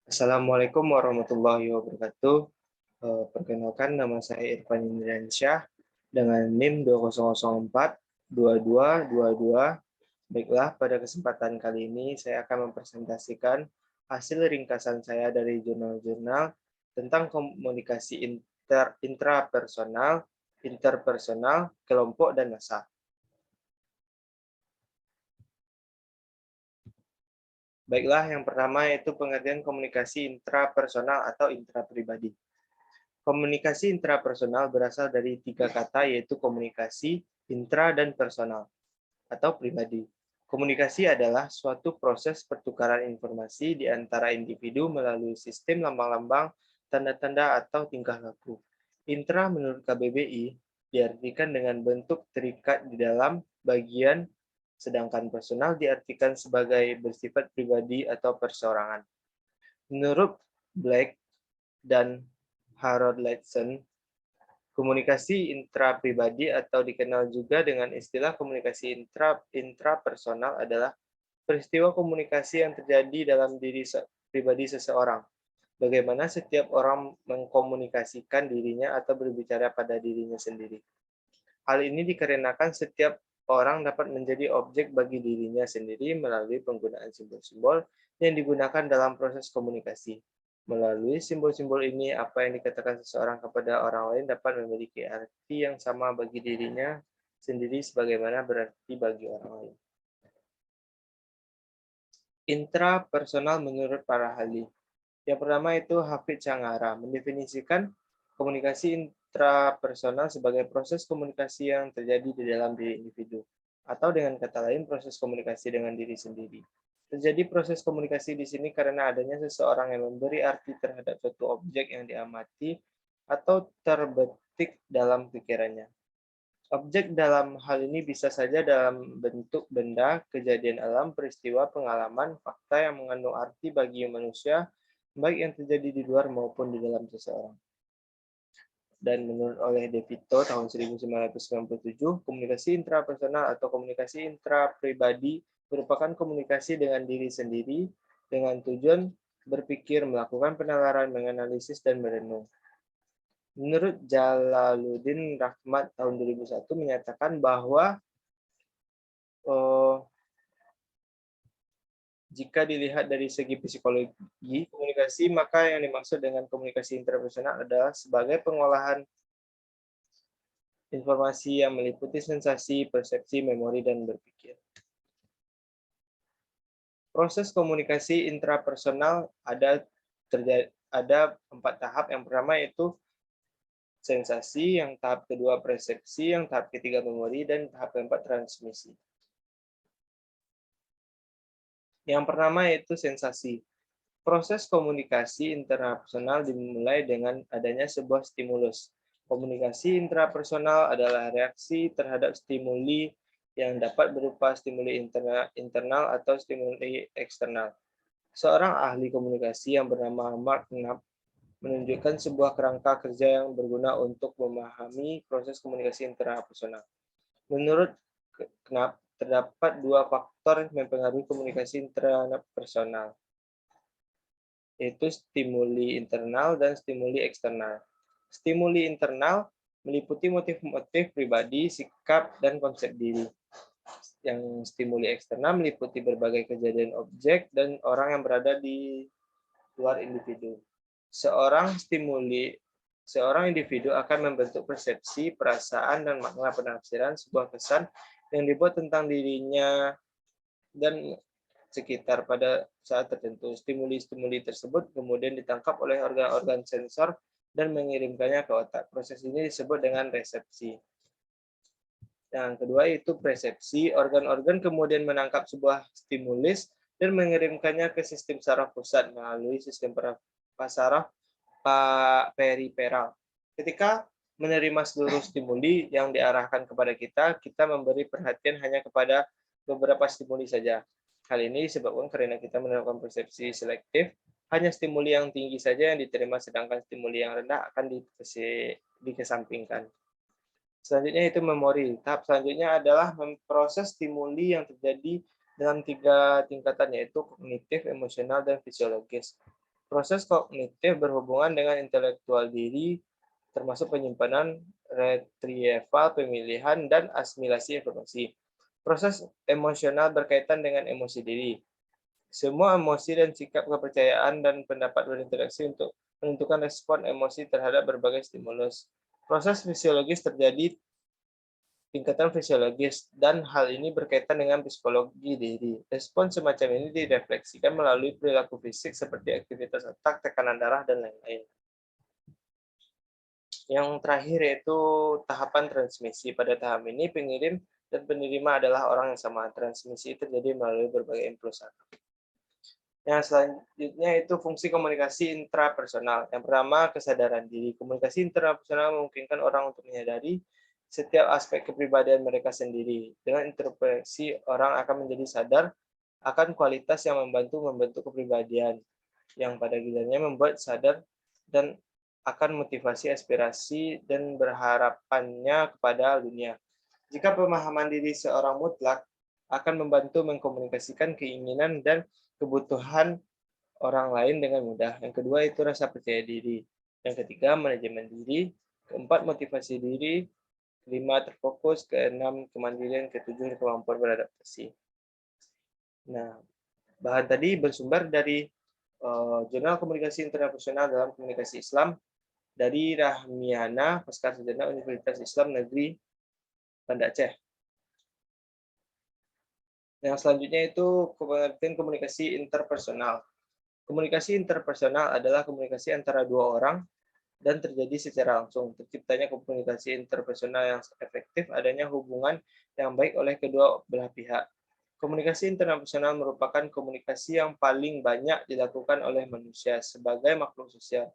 Assalamualaikum warahmatullahi wabarakatuh. Perkenalkan nama saya Irfan Indriansyah dengan NIM 20042222. Baiklah, pada kesempatan kali ini saya akan mempresentasikan hasil ringkasan saya dari jurnal-jurnal tentang komunikasi intrapersonal, interpersonal, kelompok, dan massa. Baiklah, yang pertama yaitu pengertian komunikasi intrapersonal atau intrapribadi. Komunikasi intrapersonal berasal dari tiga kata, yaitu komunikasi, intra, dan personal, atau pribadi. Komunikasi adalah suatu proses pertukaran informasi di antara individu melalui sistem lambang-lambang, tanda-tanda, atau tingkah laku. Intra menurut KBBI diartikan dengan bentuk terikat di dalam bagian, sedangkan personal diartikan sebagai bersifat pribadi atau perseorangan. Menurut Black dan Harold Lightson, komunikasi intrapribadi atau dikenal juga dengan istilah komunikasi intrapersonal adalah peristiwa komunikasi yang terjadi dalam diri pribadi seseorang. Bagaimana setiap orang mengkomunikasikan dirinya atau berbicara pada dirinya sendiri. Hal ini dikarenakan setiap orang dapat menjadi objek bagi dirinya sendiri melalui penggunaan simbol-simbol yang digunakan dalam proses komunikasi. Melalui simbol-simbol ini, apa yang dikatakan seseorang kepada orang lain dapat memiliki arti yang sama bagi dirinya sendiri sebagaimana berarti bagi orang lain. Intrapersonal menurut para ahli. Yang pertama itu Hafid Changara mendefinisikan komunikasi intrapersonal sebagai proses komunikasi yang terjadi di dalam diri individu, atau dengan kata lain proses komunikasi dengan diri sendiri. Terjadi proses komunikasi di sini karena adanya seseorang yang memberi arti terhadap suatu objek yang diamati atau terbetik dalam pikirannya. Objek dalam hal ini bisa saja dalam bentuk benda, kejadian alam, peristiwa, pengalaman, fakta yang mengandung arti bagi manusia, baik yang terjadi di luar maupun di dalam seseorang. Dan menurut oleh De Vito tahun 1997, komunikasi intrapersonal atau komunikasi intrapribadi merupakan komunikasi dengan diri sendiri dengan tujuan berpikir, melakukan penalaran, menganalisis, dan merenung. Menurut Jalaluddin Rahmat tahun 2001 menyatakan bahwa jika dilihat dari segi psikologi komunikasi, maka yang dimaksud dengan komunikasi interpersonal adalah sebagai pengolahan informasi yang meliputi sensasi, persepsi, memori, dan berpikir. Proses komunikasi intrapersonal ada 4 tahap. Yang pertama yaitu sensasi, yang tahap kedua persepsi, yang tahap ketiga memori, dan tahap keempat transmisi. Yang pertama yaitu sensasi. Proses komunikasi intrapersonal dimulai dengan adanya sebuah stimulus. Komunikasi intrapersonal adalah reaksi terhadap stimuli yang dapat berupa stimuli internal atau stimuli eksternal. Seorang ahli komunikasi yang bernama Mark Knapp menunjukkan sebuah kerangka kerja yang berguna untuk memahami proses komunikasi intrapersonal. Menurut Knapp, terdapat 2 faktor yang mempengaruhi komunikasi intrapersonal, yaitu stimuli internal dan stimuli eksternal. Stimuli internal meliputi motif-motif pribadi, sikap, dan konsep diri. Yang stimuli eksternal meliputi berbagai kejadian objek dan orang yang berada di luar individu. Seorang individu akan membentuk persepsi, perasaan, dan makna penafsiran sebuah kesan yang dibuat tentang dirinya dan sekitar pada saat tertentu. Stimuli-stimuli tersebut kemudian ditangkap oleh organ-organ sensor dan mengirimkannya ke otak. Proses ini disebut dengan resepsi. Yang kedua itu persepsi. Organ-organ kemudian menangkap sebuah stimulus dan mengirimkannya ke sistem saraf pusat melalui sistem saraf periferal. Ketika menerima seluruh stimuli yang diarahkan kepada kita, kita memberi perhatian hanya kepada beberapa stimuli saja. Hal ini disebabkan karena kita melakukan persepsi selektif, hanya stimuli yang tinggi saja yang diterima, sedangkan stimuli yang rendah akan dikesampingkan. Selanjutnya itu memori. Tahap selanjutnya adalah memproses stimuli yang terjadi dalam 3 tingkatan, yaitu kognitif, emosional, dan fisiologis. Proses kognitif berhubungan dengan intelektual diri, termasuk penyimpanan, retrieval, pemilihan, dan asimilasi informasi. Proses emosional berkaitan dengan emosi diri. Semua emosi dan sikap kepercayaan dan pendapat berinteraksi untuk menentukan respon emosi terhadap berbagai stimulus. Proses fisiologis terjadi tingkatan fisiologis, dan hal ini berkaitan dengan psikologi diri. Respon semacam ini direfleksikan melalui perilaku fisik seperti aktivitas otak, tekanan darah, dan lain-lain. Yang terakhir yaitu tahapan transmisi. Pada tahap ini, pengirim dan penerima adalah orang yang sama. Transmisi terjadi melalui berbagai impuls. Yang selanjutnya itu fungsi komunikasi intrapersonal. Yang pertama, kesadaran diri. Komunikasi intrapersonal memungkinkan orang untuk menyadari setiap aspek kepribadian mereka sendiri. Dengan introspeksi, orang akan menjadi sadar akan kualitas yang membentuk kepribadian, yang pada gilirannya membuat sadar dan akan motivasi, aspirasi, dan berharapannya kepada dunia. Jika pemahaman diri seorang mutlak akan membantu mengkomunikasikan keinginan dan kebutuhan orang lain dengan mudah. Yang kedua itu rasa percaya diri. Yang ketiga manajemen diri. Keempat motivasi diri. Kelima terfokus. Keenam kemandirian. Ketujuh kemampuan beradaptasi. Nah, bahan tadi bersumber dari Jurnal Komunikasi Internasional dalam Komunikasi Islam dari Rahmiana, Pasca Sarjana Universitas Islam Negeri Banda Aceh. Yang selanjutnya itu pengertian komunikasi interpersonal. Komunikasi interpersonal adalah komunikasi antara dua orang dan terjadi secara langsung. Terciptanya komunikasi interpersonal yang efektif adanya hubungan yang baik oleh kedua belah pihak. Komunikasi interpersonal merupakan komunikasi yang paling banyak dilakukan oleh manusia sebagai makhluk sosial.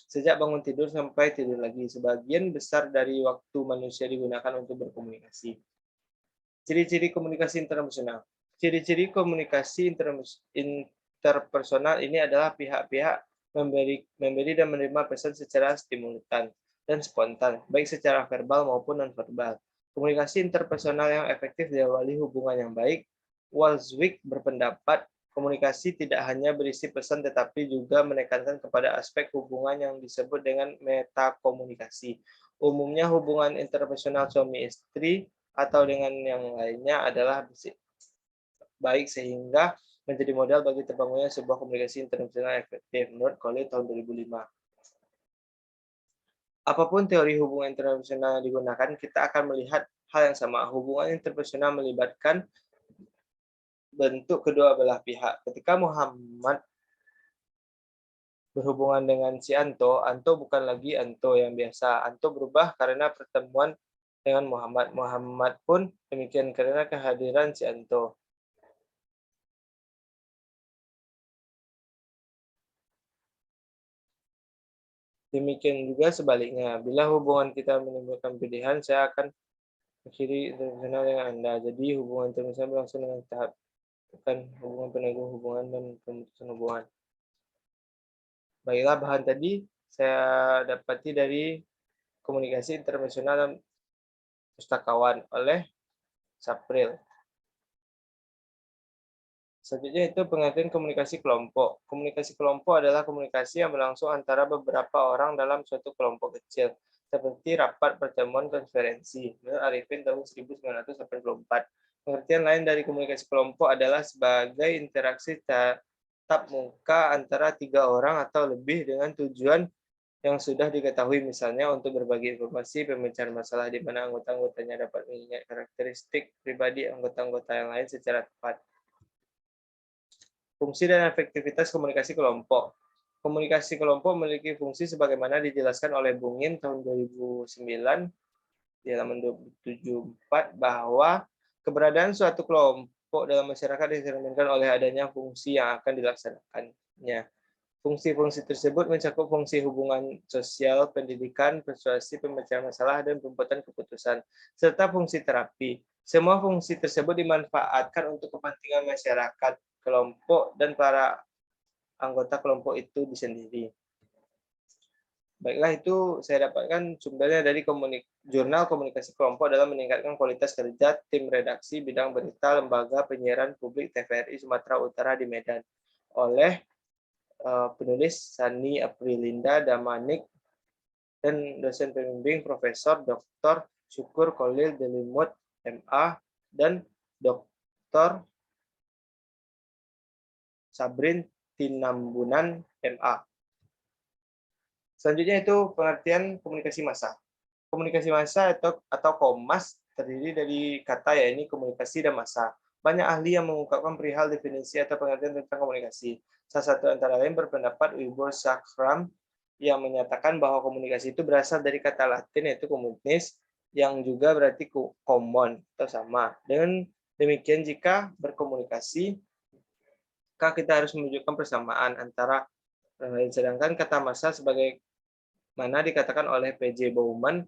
Sejak bangun tidur sampai tidur lagi, sebagian besar dari waktu manusia digunakan untuk berkomunikasi. Ciri-ciri komunikasi interpersonal. Ciri-ciri komunikasi interpersonal ini adalah pihak-pihak memberi dan menerima pesan secara stimulan dan spontan, baik secara verbal maupun non-verbal. Komunikasi interpersonal yang efektif diawali hubungan yang baik. Walswijk berpendapat komunikasi tidak hanya berisi pesan tetapi juga menekankan kepada aspek hubungan yang disebut dengan metakomunikasi. Umumnya hubungan interpersonal suami istri atau dengan yang lainnya adalah baik sehingga menjadi modal bagi terbangunnya sebuah komunikasi internasional efektif, menurut Cole tahun 2005. Apapun teori hubungan internasional yang digunakan, kita akan melihat hal yang sama. Hubungan internasional melibatkan bentuk kedua belah pihak. Ketika Muhammad berhubungan dengan si Anto, Anto bukan lagi Anto yang biasa. Anto berubah karena pertemuan dengan Muhammad. Muhammad pun demikian karena kehadiran si Anto. Demikian juga sebaliknya. Bila hubungan kita menimbulkan pilihan, saya akan akhiri internasional dengan Anda. Jadi hubungan internasional berlangsung dengan tahap bukan hubungan peneguh hubungan dan pemutusan hubungan. Baiklah, bahan tadi saya dapati dari komunikasi internasional dan pustakawan oleh Sapril. Selanjutnya itu pengertian komunikasi kelompok. Komunikasi kelompok adalah komunikasi yang berlangsung antara beberapa orang dalam suatu kelompok kecil, seperti rapat, pertemuan, konferensi. Menurut Arifin tahun 1984. Pengertian lain dari komunikasi kelompok adalah sebagai interaksi tatap muka antara 3 orang atau lebih dengan tujuan yang sudah diketahui, misalnya untuk berbagi informasi, pembicaraan masalah di mana anggota-anggotanya dapat mengingat karakteristik pribadi anggota-anggota yang lain secara tepat. Fungsi dan efektivitas komunikasi kelompok. Komunikasi kelompok memiliki fungsi sebagaimana dijelaskan oleh Bungin tahun 2009 di halaman 274 bahwa keberadaan suatu kelompok dalam masyarakat dicerminkan oleh adanya fungsi yang akan dilaksanakannya. Fungsi-fungsi tersebut mencakup fungsi hubungan sosial, pendidikan, persuasi, pemecahan masalah, dan pembuatan keputusan, serta fungsi terapi. Semua fungsi tersebut dimanfaatkan untuk kepentingan masyarakat, kelompok, dan para anggota kelompok itu sendiri. Baiklah, itu saya dapatkan sumbernya dari Jurnal Komunikasi Kelompok dalam meningkatkan kualitas kerja tim redaksi bidang berita Lembaga Penyiaran Publik TVRI Sumatera Utara di Medan oleh penulis Sani Aprilinda Damanik, dan dosen pembimbing Profesor Dr. Syukur Khalil Delimut, MA, dan Dr. Sabrin Tinambunan, MA. Selanjutnya itu pengertian komunikasi massa. Komunikasi massa atau komas terdiri dari kata yakni komunikasi dan massa. Banyak ahli yang mengungkapkan perihal definisi atau pengertian tentang komunikasi. Salah satu antara lain berpendapat Wibor Sakram yang menyatakan bahwa komunikasi itu berasal dari kata Latin yaitu communis yang juga berarti common atau sama. Dengan demikian jika berkomunikasi maka kita harus menunjukkan persamaan antara sedangkan kata massa sebagai mana dikatakan oleh P.J. Bauman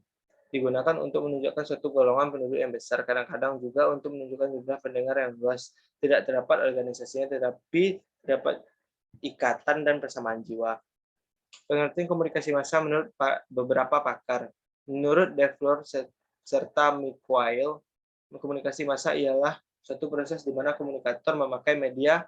digunakan untuk menunjukkan suatu golongan penduduk yang besar, kadang-kadang juga untuk menunjukkan jumlah pendengar yang luas. Tidak terdapat organisasinya, tetapi terdapat ikatan dan persamaan jiwa. Pengertian komunikasi massa menurut beberapa pakar. Menurut Deflor serta Mikael, komunikasi massa ialah suatu proses di mana komunikator memakai media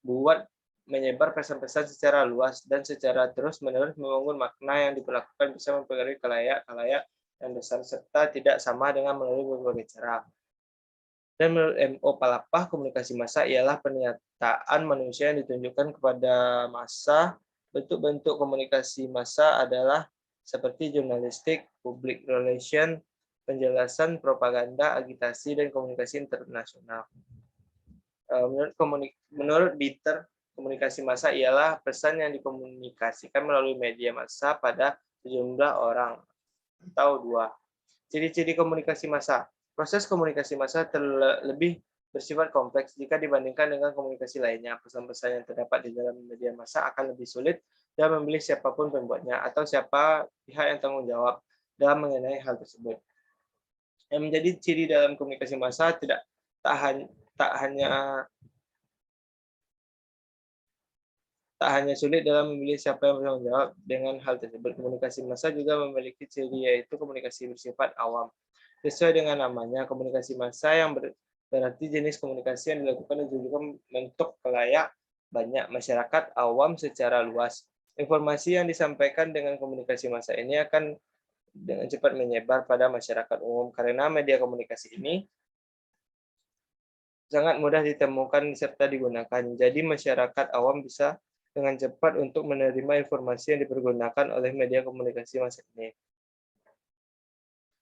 buat menyebar pesan-pesan secara luas dan secara terus-menerus membangun makna yang diperlakukan bisa mempengaruhi khalayak yang besar serta tidak sama dengan melalui berbagai cara. Dan menurut M.O. Palapah, komunikasi massa ialah pernyataan manusia yang ditunjukkan kepada massa. Bentuk-bentuk komunikasi massa adalah seperti jurnalistik, public relation, penjelasan, propaganda, agitasi, dan komunikasi internasional. Menurut Bitter, komunikasi massa ialah pesan yang dikomunikasikan melalui media massa pada sejumlah orang atau dua. Ciri-ciri komunikasi massa. Proses komunikasi massa lebih bersifat kompleks jika dibandingkan dengan komunikasi lainnya. Pesan-pesan yang terdapat di dalam media massa akan lebih sulit dan memilih siapapun pembuatnya atau siapa pihak yang tanggung jawab dalam mengenai hal tersebut. Yang menjadi ciri dalam komunikasi massa tak hanya sulit dalam memilih siapa yang bertanggung jawab dengan hal tersebut. Komunikasi massa juga memiliki ciri yaitu komunikasi bersifat awam. Sesuai dengan namanya, komunikasi massa yang berarti jenis komunikasi yang dilakukan untuk bentuk khalayak banyak masyarakat awam secara luas. Informasi yang disampaikan dengan komunikasi massa ini akan dengan cepat menyebar pada masyarakat umum karena media komunikasi ini sangat mudah ditemukan serta digunakan. Jadi masyarakat awam bisa dengan cepat untuk menerima informasi yang dipergunakan oleh media komunikasi massa ini.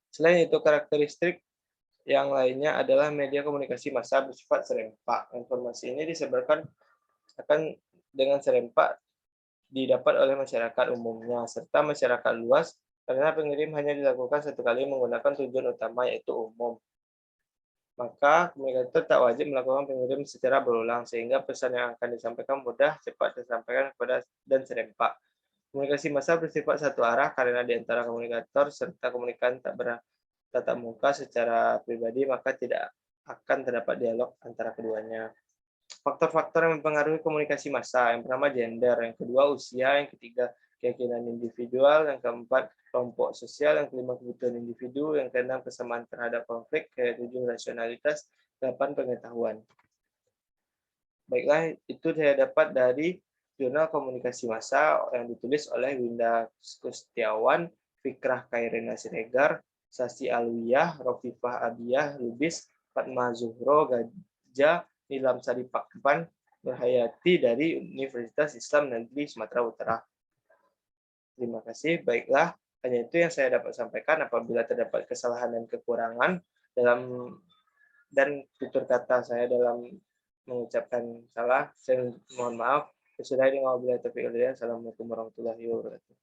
Selain itu, karakteristik yang lainnya adalah media komunikasi massa bersifat serempak. Informasi ini disebarkan akan dengan serempak didapat oleh masyarakat umumnya, serta masyarakat luas, karena pengirim hanya dilakukan satu kali menggunakan tujuan utama yaitu umum. Maka komunikator tak wajib melakukan pengirim secara berulang, sehingga pesan yang akan disampaikan mudah, cepat disampaikan kepada dan serempak. Komunikasi massa bersifat satu arah karena di antara komunikator serta komunikan tak bertatap muka secara pribadi, maka tidak akan terdapat dialog antara keduanya. Faktor-faktor yang mempengaruhi komunikasi massa. Yang pertama gender, yang kedua usia, yang ketiga keyakinan individual, yang keempat kelompok sosial, yang kelima kebutuhan individu, yang keenam kesamaan terhadap konflik, ketujuh rasionalitas, delapan pengetahuan. Baiklah, itu saya dapat dari Jurnal Komunikasi Massa yang ditulis oleh Winda Kustiawan, Fikrah Kairina Siregar, Sasi Alwiyah, Rofifah Abiyah, Lubis, Fatma Zuhro, Gajah, Nilam Sari Pakban, Nurhayati dari Universitas Islam Negeri Sumatera Utara. Terima kasih. Baiklah, hanya itu yang saya dapat sampaikan. Apabila terdapat kesalahan dan kekurangan dan tutur kata saya dalam mengucapkan salah, saya mohon maaf. Sesudah dengan wabillahi taufiq wal hidayah. Assalamualaikum warahmatullahi wabarakatuh.